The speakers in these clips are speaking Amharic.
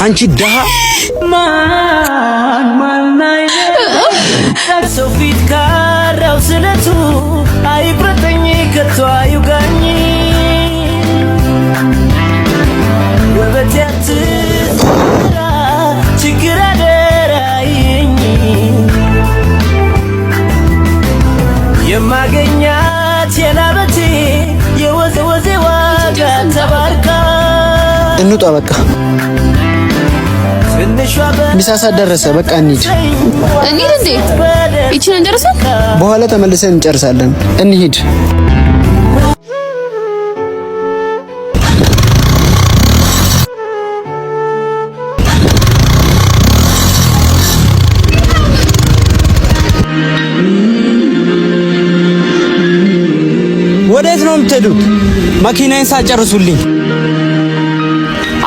አንቺ ደሃ ማን ሶፊት ካራው ስለቱ አይቁረጠኝ ከቶ አይውጋኝ ወበቲያት ችግር አደራይኝ የማገኛት የላበቴ የወዘወዜ ዋጋ ተባርካ እንውጣ በቃ ሚሳሳ ደረሰ በቃ እንሂድ እንዴ እቺን እንጨርሳለን በኋላ ተመልሰን እንጨርሳለን እንሂድ ወዴት ነው የምትሄዱት መኪናዬን ሳጨርሱልኝ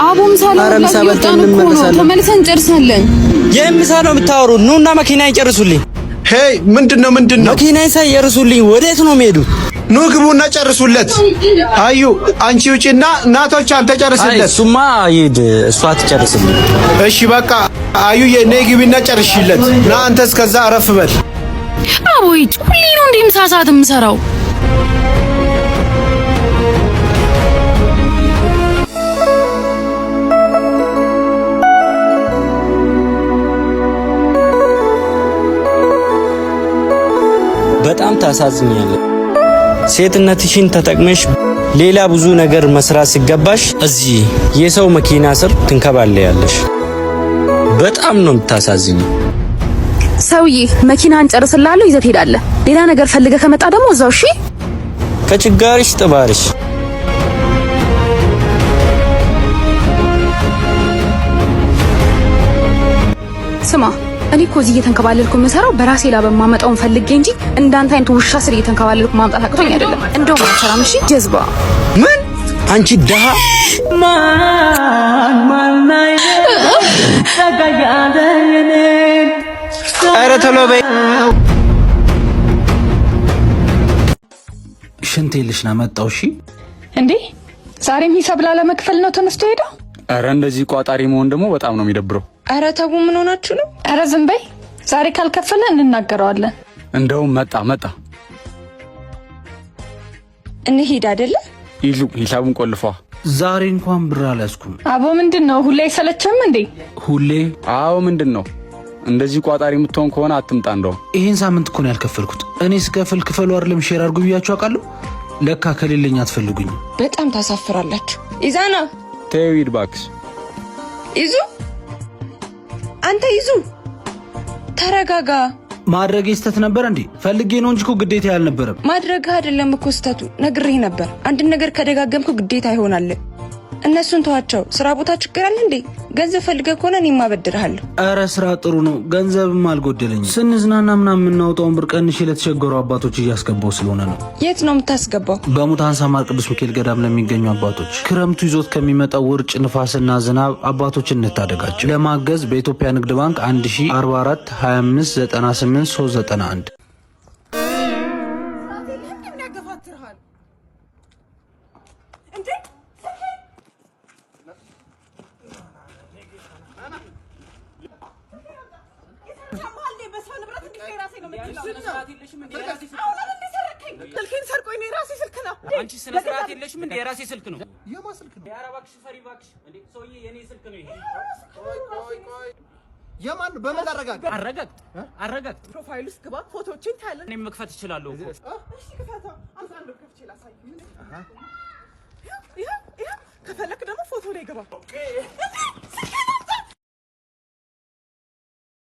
አቡም ሰላም ተመልሰን እንጨርሳለን የምሳ ነው የምታወሩት ኑና መኪናዬን ጨርሱልኝ ሄይ ምንድነው መኪናዬን ሳይጨርሱልኝ ወዴት ነው የምሄዱት ኑ ግቡና ጨርሱለት አዩ አንቺ ውጪና እናቶች አንተ ጨርስለት እሱማ ይድ እሷ ትጨርስልኝ እሺ በቃ አዩ የኔ ግቢና ጨርሽለት ና አንተ እስከዛ አረፍ በል አቦይት ሁሌ ነው እንዴ ምሳ ሰዓት የምሰራው በጣም ታሳዝኛለሽ ሴትነትሽን ተጠቅመሽ ሌላ ብዙ ነገር መስራት ሲገባሽ እዚህ የሰው መኪና ስር ትንከባለያለሽ በጣም ነው የምታሳዝኝ ሰውዬ መኪናን ጨርስላለሁ ይዘት ሄዳለህ ሌላ ነገር ፈልገህ ከመጣ ደግሞ እዛው እሺ ከችጋርሽ ጥባርሽ ስማ እኔ እኮ እዚህ እየተንከባለልኩ የምሰራው በራሴ ላይ በማመጣውን ፈልጌ እንጂ እንዳንተ አይነት ውሻ ስር እየተንከባለልኩ ማምጣት አቅቶኝ አይደለም እንደውም አልሰራም እሺ ጀዝባ ምን አንቺ ደሃ ማን ተጋያለኝ ኧረ ቶሎ በይ ሽንት የልሽና መጣው እሺ እንዴ ዛሬም ሂሳብ ላለመክፈል ነው ተነስቶ ሄደው ኧረ እንደዚህ ቋጣሪ መሆን ደግሞ በጣም ነው የሚደብረው ኧረ ተው ምን ሆናችሁ ነው ኧረ ዝም በይ ዛሬ ካልከፈለን እንናገረዋለን እንደውም መጣ እንሂድ አይደለ ይሉ ሂሳቡን ቆልፏ ዛሬ እንኳን ብር አላስኩም አቦ ምንድነው ሁሌ አይሰለችም እንዴ ሁሌ አዎ ምንድነው እንደዚህ ቋጣሪ የምትሆን ከሆነ አትምጣ እንደው ይሄን ሳምንት እኮ ነው ያልከፈልኩት እኔ ስከፍል ክፈሉ አይደለም ሼር አድርጉ ብያችሁ አውቃለሁ ለካ ከሌለኝ አትፈልጉኝ በጣም ታሳፍራላችሁ ኢዛና ተይድ ባክስ ይዙ አንተ ይዙ ተረጋጋ ማድረግ ይስተት ነበር እንዴ ፈልጌ ነው እንጂ እኮ ግዴታ ያልነበረም ማድረግ አይደለም እኮ ስተቱ ነግሬህ ነበር አንድ ነገር ከደጋገምኩ ግዴታ ይሆናል እነሱን ተዋቸው ስራ ቦታ ችግር አለ እንዴ ገንዘብ ፈልገህ ከሆነ እኔ ማበድርሃለሁ ኧረ ስራ ጥሩ ነው ገንዘብም አልጎደለኝ ስንዝናና ምናምን የምናወጣውን ብር ቀንሼ ለተቸገሩ አባቶች እያስገባው ስለሆነ ነው የት ነው የምታስገባው በሙታን ሳማር ቅዱስ ሚካኤል ገዳም ለሚገኙ አባቶች ክረምቱ ይዞት ከሚመጣው ውርጭ ንፋስና ዝናብ አባቶችን እንታደጋቸው ለማገዝ በኢትዮጵያ ንግድ ባንክ 1044 25 98 391 ስልኬን ሰርቆኝ ነው የራሴ ስልክ ነው አንቺ ስነ ስርዓት የለሽም እንዴ የራሴ ስልክ ነው የማ ስልክ ነው ያራባክሽ ፈሪ ባክሽ እንዴ ሰውዬ የኔ ስልክ ነው ይሄ ቆይ የማን ነው በመላ አረጋግጥ ፕሮፋይል ውስጥ ግባ ፎቶዎችን ታያለህ እኔም መክፈት እችላለሁ እኮ እሺ ክፈታ አንተ ከፍቼ ላሳይ ከፈለክ ደግሞ ፎቶ ላይ ገባ